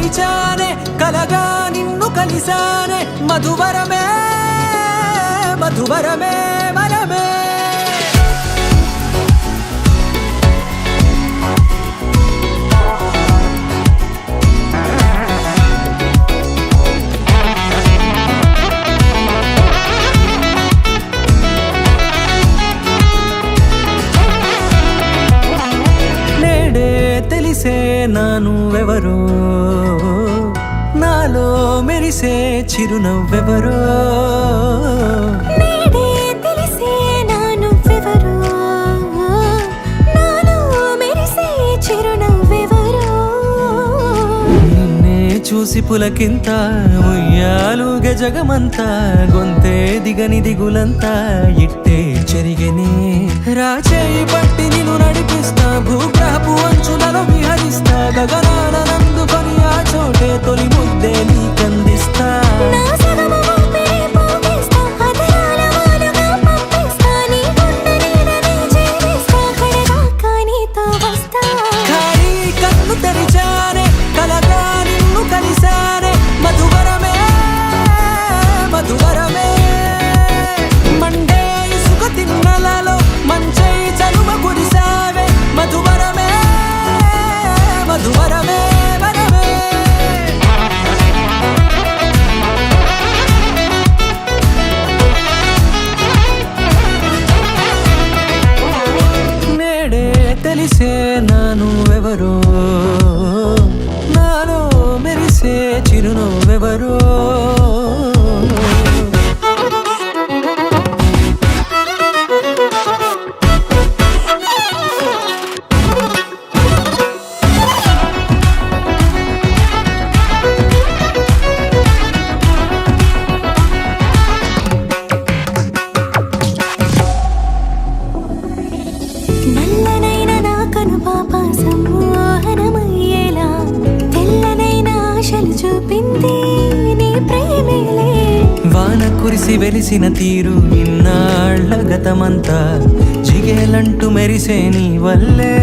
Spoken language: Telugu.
తెరిచానే కలగా నిన్ను కలిసానే మధువరమే మధువరమే వరమే తెలిసే నానువెవరో నాలో మెరిసే చిరునవ్వెవరో నేడే తెలిసే నానువెవరో నాలో మెరిసే చిరునవ్వెవరో నిన్నే చూసి పులకింత ఉయ్యాలుగే జగమంతా గొంతే దిగని దిగులంతా ఇట్టే చెరిగెనే రాచేయి పట్టి నిన్ను నడిపిస్తా భూగ్రహపు అంచులలో విహరిస్తా గగనాన నందుకొని ఆ చోటే తొలి ముద్దే నీకందిస్తా నా సగము ఊపిరి పోగిస్తా అదరాల వాలుగా పంపిస్తా నీ గుండె నీడనే చేరిస్తా కడదాకా నీతో వస్తా ఖాళీ కన్ను తెరిచానే కలగా నిన్ను కలిసానే మధువరమే మధువరమే మండే ఇసుక తిన్నలలో మంచై చలువ కురిసావే మధువరమే మధువరమే వరమే నేడే తెలిసే నానువెవరో నాలో మెరిసే చిరునవ్వెవరో నల్లనైన నా కనుపాప సమ్మోహనమయ్యేలా తెల్లనైన ఆశలు చూపింది నీ ప్రేమేలే వాన కురిసి వెలిసిన తీరు ఇన్నాళ్ల గతమంతా జిగేలంటూ మెరిసే నీ వల్లే